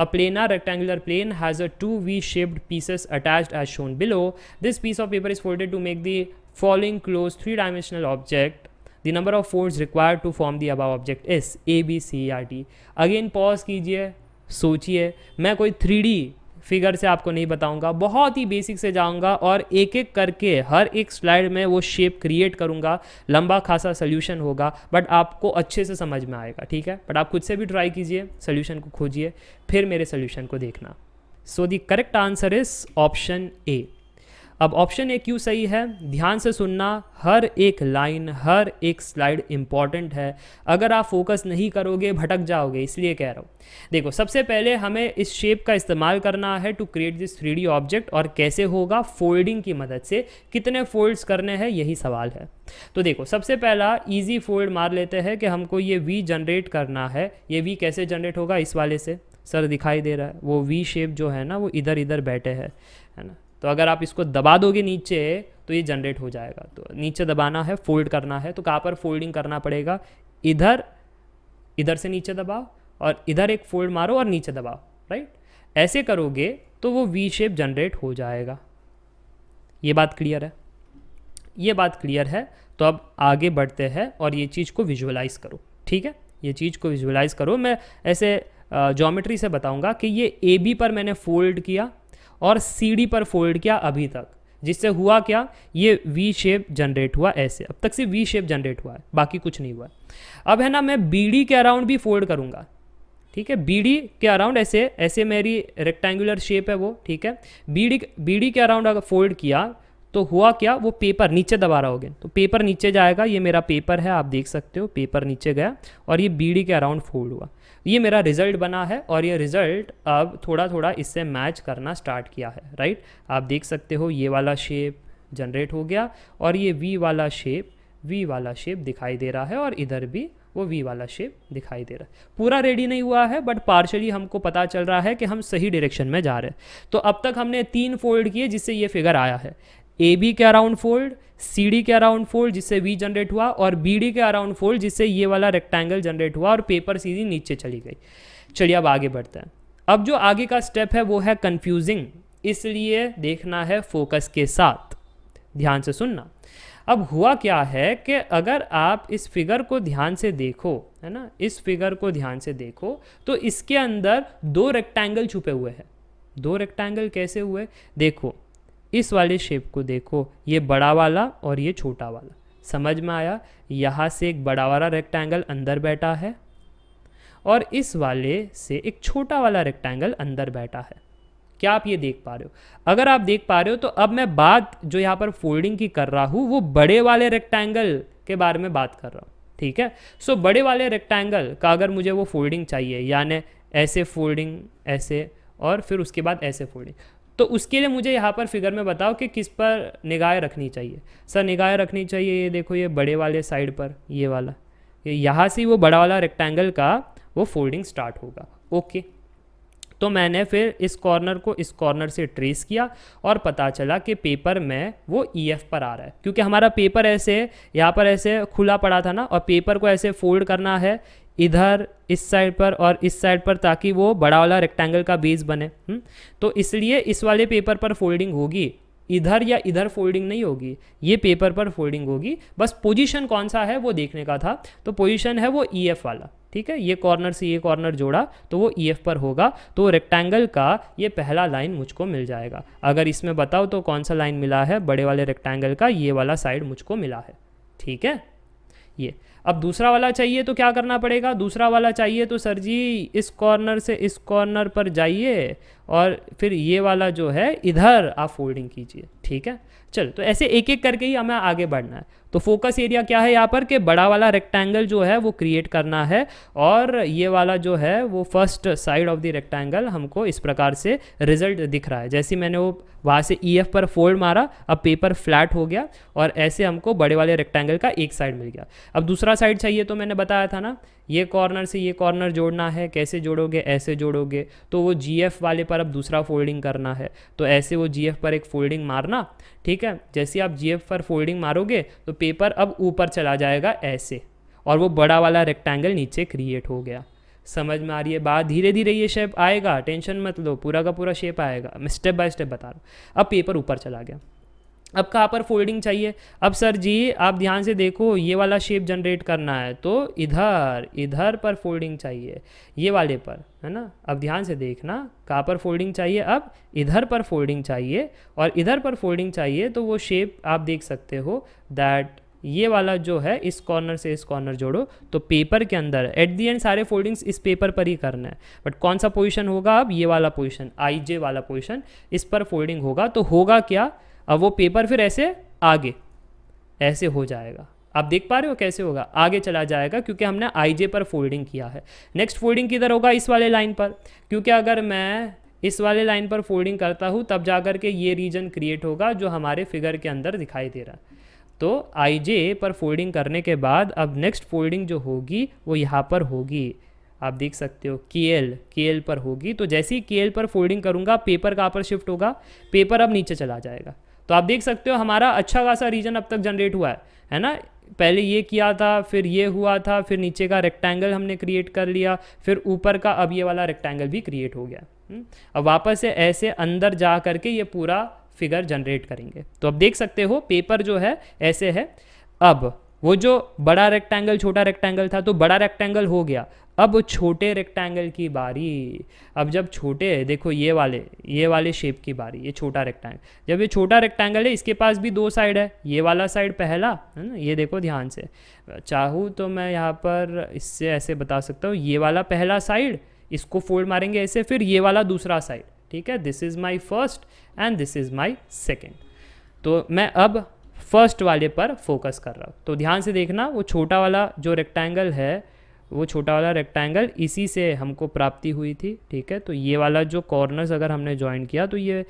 A planar rectangular plane has a two V-shaped pieces attached as shown below. This piece of paper is folded to make the following closed three-dimensional object. The number of folds required to form the above object is A, B, C या D. Again pause कीजिए, सोचिए. मैं कोई 3D figure से आपको नहीं बताऊंगा, बहुत ही बेसिक से जाऊंगा और एक एक करके हर एक स्लाइड में वो शेप क्रिएट करूंगा. लंबा खासा सोल्यूशन होगा बट आपको अच्छे से समझ में आएगा, ठीक है. बट आप खुद से भी ट्राई कीजिए, सोल्यूशन को खोजिए, फिर मेरे सोल्यूशन को देखना. So the correct answer is option A. अब ऑप्शन ए क्यों सही है, ध्यान से सुनना. हर एक लाइन, हर एक स्लाइड इंपॉर्टेंट है. अगर आप फोकस नहीं करोगे भटक जाओगे, इसलिए कह रहा हूँ. देखो, सबसे पहले हमें इस शेप का इस्तेमाल करना है to create this 3D object. और कैसे होगा, फोल्डिंग की मदद से. कितने फोल्ड्स करने हैं यही सवाल है. तो देखो, सबसे पहला इजी फोल्ड मार लेते हैं कि हमको ये वी जनरेट करना है. ये वी कैसे जनरेट होगा, इस वाले से. सर दिखाई दे रहा है, वो वी शेप जो है ना वो इधर इधर बैठे है ना. तो अगर आप इसको दबा दोगे नीचे तो ये जनरेट हो जाएगा. तो नीचे दबाना है, फोल्ड करना है. तो कहाँ पर फोल्डिंग करना पड़ेगा, इधर, इधर से नीचे दबाओ और इधर एक फोल्ड मारो और नीचे दबाओ, राइट. ऐसे करोगे तो वो वी शेप जनरेट हो जाएगा. ये बात क्लियर है, ये बात क्लियर है. तो अब आगे बढ़ते हैं और ये चीज़ को विजुअलाइज करो, ठीक है. ये चीज़ को विजुअलाइज करो. मैं ऐसे ज्योमेट्री से बताऊंगा कि ये ए बी पर मैंने फोल्ड किया और सी डी पर फोल्ड किया अभी तक, जिससे हुआ क्या, ये वी शेप जनरेट हुआ ऐसे. अब तक सिर्फ वी शेप जनरेट हुआ है, बाकी कुछ नहीं हुआ है. अब है ना, मैं बी डी के अराउंड भी फोल्ड करूँगा, ठीक है. बी डी के अराउंड ऐसे ऐसे मेरी रेक्टेंगुलर शेप है वो, ठीक है. बी डी के अराउंड अगर फोल्ड किया तो हुआ क्या, वो पेपर नीचे दबा रहा होगा तो पेपर नीचे जाएगा. ये मेरा पेपर है, आप देख सकते हो, पेपर नीचे गया और ये बी डी के अराउंड फोल्ड हुआ. ये मेरा रिजल्ट बना है और ये रिजल्ट अब थोड़ा थोड़ा इससे मैच करना स्टार्ट किया है, राइट. आप देख सकते हो ये वाला शेप जनरेट हो गया और ये वी वाला शेप दिखाई दे रहा है और इधर भी वो वी वाला शेप दिखाई दे रहा है. पूरा रेडी नहीं हुआ है बट पार्शली हमको पता चल रहा है कि हम सही डायरेक्शन में जा रहे हैं. तो अब तक हमने 3 फोल्ड किए जिससे ये फिगर आया है. ए बी के अराउंड फोल्ड, सी डी के अराउंड फोल्ड जिससे वी जनरेट हुआ और बी डी के अराउंड फोल्ड जिससे ये वाला रेक्टेंगल जनरेट हुआ और पेपर सीधी नीचे चली गई. चलिए अब आगे बढ़ते हैं. अब जो आगे का स्टेप है वो है कंफ्यूजिंग, इसलिए देखना है फोकस के साथ, ध्यान से सुनना. अब हुआ क्या है कि अगर आप इस फिगर को ध्यान से देखो, है ना, इस फिगर को ध्यान से देखो तो इसके अंदर 2 रेक्टेंगल छुपे हुए हैं. 2 रेक्टेंगल कैसे हुए, देखो इस वाले शेप को देखो, ये बड़ा वाला और ये छोटा वाला. समझ में आया, यहाँ से एक बड़ा वाला रेक्टेंगल अंदर बैठा है और इस वाले से एक छोटा वाला रेक्टेंगल अंदर बैठा है. क्या आप ये देख पा रहे हो, अगर आप देख पा रहे हो तो अब मैं बात जो यहाँ पर फोल्डिंग की कर रहा हूँ वो बड़े वाले रेक्टेंगल के बारे में बात कर रहा हूँ, ठीक है. सो बड़े वाले रेक्टेंगल का अगर मुझे वो फोल्डिंग चाहिए, यानी ऐसे फोल्डिंग, ऐसे और फिर उसके बाद ऐसे फोल्डिंग, तो उसके लिए मुझे यहाँ पर फिगर में बताओ कि किस पर निगाहें रखनी चाहिए. सर निगाहें रखनी चाहिए, ये देखो ये बड़े वाले साइड पर, ये वाला, ये यहाँ से वो बड़ा वाला रेक्टेंगल का वो फोल्डिंग स्टार्ट होगा. ओके, तो मैंने फिर इस कॉर्नर को इस कॉर्नर से ट्रेस किया और पता चला कि पेपर में वो EF पर आ रहा है, क्योंकि हमारा पेपर ऐसे यहाँ पर ऐसे खुला पड़ा था ना, और पेपर को ऐसे फोल्ड करना है इधर इस साइड पर और इस साइड पर ताकि वो बड़ा वाला रेक्टेंगल का बेस बने. तो इसलिए इस वाले पेपर पर फोल्डिंग होगी, इधर या इधर फोल्डिंग नहीं होगी, ये पेपर पर फोल्डिंग होगी. बस पोजीशन कौन सा है वो देखने का था. तो पोजीशन है वो EF वाला, ठीक है. ये कॉर्नर से ये कॉर्नर जोड़ा तो वो EF पर होगा. तो रेक्टेंगल का ये पहला लाइन मुझको मिल जाएगा. अगर इसमें बताओ तो कौन सा लाइन मिला है, बड़े वाले रेक्टेंगल का ये वाला साइड मुझको मिला है, ठीक है. ये अब दूसरा वाला चाहिए तो क्या करना पड़ेगा, दूसरा वाला चाहिए तो सर जी इस कॉर्नर से इस कॉर्नर पर जाइए और फिर ये वाला जो है इधर आप फोल्डिंग कीजिए, ठीक है. चलो, तो ऐसे एक एक करके ही हमें आगे बढ़ना है. तो फोकस एरिया क्या है यहाँ पर कि बड़ा वाला रेक्टेंगल जो है वो क्रिएट करना है और ये वाला जो है वो first side of the rectangle हमको इस प्रकार से रिजल्ट दिख रहा है. जैसे मैंने वो वहाँ से EF पर फोल्ड मारा, अब पेपर फ्लैट हो गया और ऐसे हमको बड़े वाले रेक्टेंगल का एक साइड मिल गया. अब दूसरा साइड चाहिए तो मैंने बताया था ना, ये कॉर्नर से ये कॉर्नर जोड़ना है. कैसे जोड़ोगे, ऐसे जोड़ोगे. तो वो GF वाले पर अब दूसरा फोल्डिंग करना है, तो ऐसे वो GF पर एक फोल्डिंग मारना, ठीक है. जैसे आप GF पर फोल्डिंग मारोगे तो पेपर अब ऊपर चला जाएगा ऐसे और वो बड़ा वाला रेक्टेंगल नीचे क्रिएट हो गया. समझ में आ रही है बात? धीरे धीरे ये शेप आएगा, टेंशन मत लो, पूरा का पूरा शेप आएगा, मैं स्टेप बाय स्टेप बता रहा हूँ। अब पेपर ऊपर चला गया, अब कहाँ पर फोल्डिंग चाहिए? अब सर जी आप ध्यान से देखो, ये वाला शेप जनरेट करना है तो इधर इधर पर फोल्डिंग चाहिए, ये वाले पर, है ना। अब ध्यान से देखना, कहाँ पर फोल्डिंग चाहिए? अब इधर पर फोल्डिंग चाहिए, और इधर पर फोल्डिंग चाहिए तो वो शेप आप देख सकते हो दैट ये वाला जो है इस कॉर्नर से इस कॉर्नर जोड़ो, तो पेपर के अंदर एट दी एंड सारे फोल्डिंग्स इस पेपर पर ही करना है। बट कौन सा पोजीशन होगा? अब ये वाला पोजीशन, IJ वाला पोजीशन, इस पर फोल्डिंग होगा। तो होगा क्या? अब वो पेपर फिर ऐसे आगे ऐसे हो जाएगा। आप देख पा रहे हो कैसे होगा? आगे चला जाएगा क्योंकि हमने IJ पर फोल्डिंग किया है। नेक्स्ट फोल्डिंग किधर होगा? इस वाले लाइन पर, क्योंकि अगर मैं इस वाले लाइन पर फोल्डिंग करता हूँ तब जा कर के ये रीजन क्रिएट होगा जो हमारे फिगर के अंदर दिखाई दे रहा है। तो IJ पर फोल्डिंग करने के बाद अब नेक्स्ट फोल्डिंग जो होगी वो यहाँ पर होगी, आप देख सकते हो KL पर होगी। तो जैसे ही KL पर फोल्डिंग करूँगा, पेपर कहाँ पर शिफ्ट होगा? पेपर अब नीचे चला जाएगा। तो आप देख सकते हो हमारा अच्छा खासा रीजन अब तक जनरेट हुआ है ना। पहले ये किया था, फिर ये हुआ था, फिर नीचे का रेक्टेंगल हमने क्रिएट कर लिया, फिर ऊपर का अब ये वाला रेक्टेंगल भी क्रिएट हो गया। अब वापस से ऐसे अंदर जा करके ये पूरा फिगर जनरेट करेंगे। तो अब देख सकते हो पेपर जो है ऐसे है। अब वो जो बड़ा रेक्टेंगल छोटा रेक्टेंगल था, तो बड़ा रेक्टेंगल हो गया, अब छोटे रेक्टेंगल की बारी। अब जब छोटे, देखो ये वाले शेप की बारी, ये छोटा रेक्टेंगल, जब ये छोटा रेक्टेंगल है इसके पास भी दो साइड है, ये वाला साइड पहला है ना, ये देखो ध्यान से, चाहूँ तो मैं यहाँ पर इससे ऐसे बता सकता हूँ, ये वाला पहला साइड, इसको फोल्ड मारेंगे ऐसे, फिर ये वाला दूसरा साइड, ठीक है। This is my first and this is my second. तो मैं अब फर्स्ट वाले पर फोकस कर रहा हूँ। तो ध्यान से देखना, वो छोटा वाला जो रेक्टेंगल है, वो छोटा वाला रेक्टेंगल इसी से हमको प्राप्ति हुई थी, ठीक है। तो ये वाला जो कॉर्नर्स अगर हमने ज्वाइन किया तो ये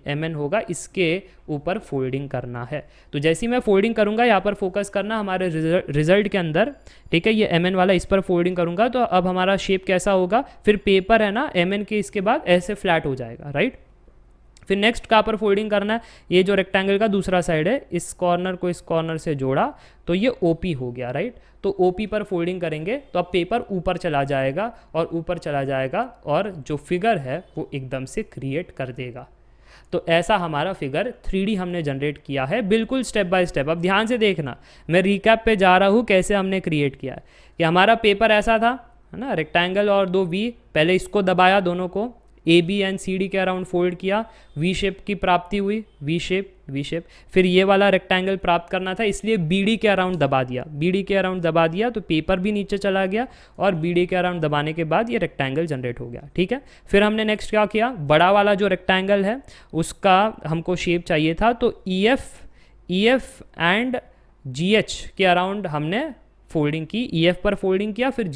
MN होगा, इसके ऊपर फोल्डिंग करना है। तो जैसे ही मैं फोल्डिंग करूँगा, यहाँ पर फोकस करना हमारे रिजल्ट के अंदर, ठीक है। ये MN वाला इस पर फोल्डिंग करूँगा तो अब हमारा शेप कैसा होगा? फिर पेपर है ना MN के इसके बाद ऐसे फ्लैट हो जाएगा, राइट। फिर नेक्स्ट कहाँ पर फोल्डिंग करना है? ये जो रेक्टेंगल का दूसरा साइड है, इस कॉर्नर को इस कॉर्नर से जोड़ा तो ये OP हो गया, राइट। तो OP पर फोल्डिंग करेंगे तो अब पेपर ऊपर चला जाएगा, और ऊपर चला जाएगा और जो फिगर है वो एकदम से क्रिएट कर देगा। तो ऐसा हमारा फिगर 3D हमने जनरेट किया है, बिल्कुल स्टेप बाय स्टेप। अब ध्यान से देखना, मैं रिकैप पे जा रहा हूँ कैसे हमने क्रिएट किया है। कि हमारा पेपर ऐसा था, है ना, रेक्टेंगल और दो V, पहले इसको दबाया, दोनों को AB एंड CD के अराउंड फोल्ड किया, V शेप की प्राप्ति हुई, V शेप। फिर ये वाला रेक्टेंगल प्राप्त करना था, इसलिए BD के अराउंड दबा दिया, तो पेपर भी नीचे चला गया, और BD के अराउंड दबाने के बाद ये रेक्टेंगल जनरेट हो गया, ठीक है। फिर हमने नेक्स्ट क्या किया? बड़ा वाला जो रेक्टेंगल है उसका हमको शेप चाहिए था, तो EF एंड GH के अराउंड हमने फोल्डिंग की, EF पर फोल्डिंग किया, फिर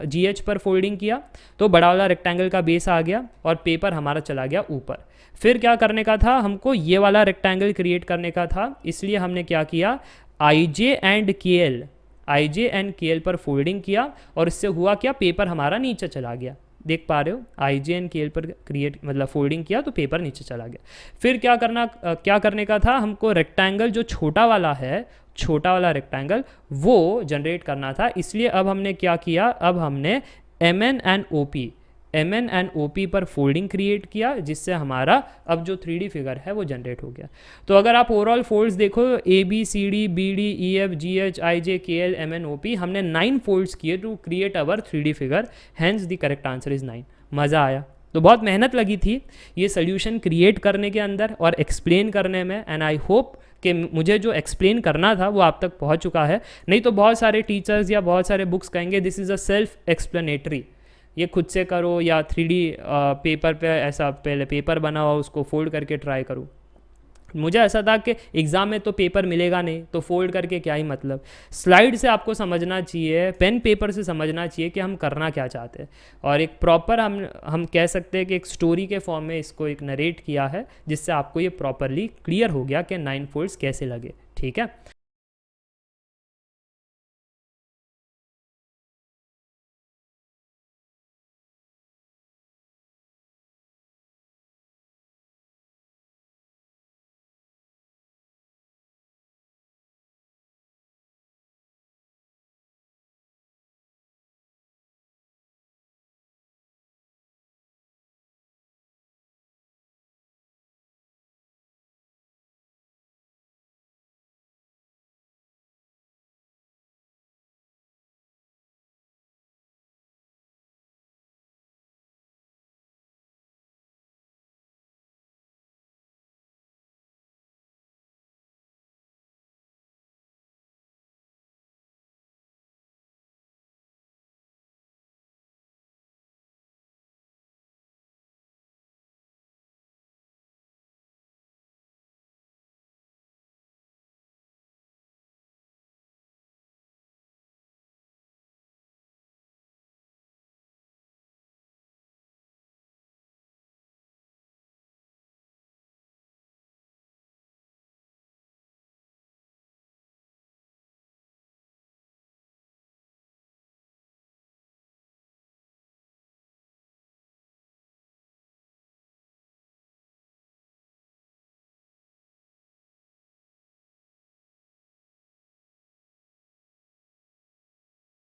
GH पर फोल्डिंग किया, तो बड़ा वाला रेक्टेंगल का बेस आ गया और पेपर हमारा चला गया ऊपर। फिर क्या करने का था? हमको ये वाला रेक्टेंगल क्रिएट करने का था, इसलिए हमने क्या किया? IJ एंड KL पर फोल्डिंग किया, और इससे हुआ क्या? पेपर हमारा नीचे चला गया, देख पा रहे हो। IJ एंड KL पर फोल्डिंग किया तो पेपर नीचे चला गया। फिर क्या करने का था? हमको रेक्टेंगल जो छोटा वाला रेक्टेंगल वो जनरेट करना था, इसलिए अब हमने क्या किया? अब हमने MN एंड OP पर फोल्डिंग क्रिएट किया, जिससे हमारा अब जो 3D फिगर है वो जनरेट हो गया। तो अगर आप ओवरऑल फोल्ड्स देखो, ABCD BD EF GH IJ KL MN OP, हमने 9 फोल्ड्स किए to create our 3D figure, hence the correct answer is 9। मज़ा आया? तो बहुत मेहनत लगी थी ये सोल्यूशन क्रिएट करने के अंदर और एक्सप्लेन करने में, एंड आई होप कि मुझे जो एक्सप्लेन करना था वो आप तक पहुंच चुका है। नहीं तो बहुत सारे टीचर्स या बहुत सारे बुक्स कहेंगे this is a self explanatory, ये खुद से करो, या 3D पेपर पे ऐसा पहले पेपर बनाओ, उसको फोल्ड करके ट्राई करो। मुझे ऐसा था कि एग्ज़ाम में तो पेपर मिलेगा नहीं, तो फोल्ड करके क्या ही मतलब। स्लाइड से आपको समझना चाहिए, पेन पेपर से समझना चाहिए कि हम करना क्या चाहते हैं, और एक प्रॉपर हम कह सकते हैं कि एक स्टोरी के फॉर्म में इसको एक नरेट किया है, जिससे आपको ये प्रॉपरली क्लियर हो गया कि 9 फोल्ड्स कैसे लगे, ठीक है।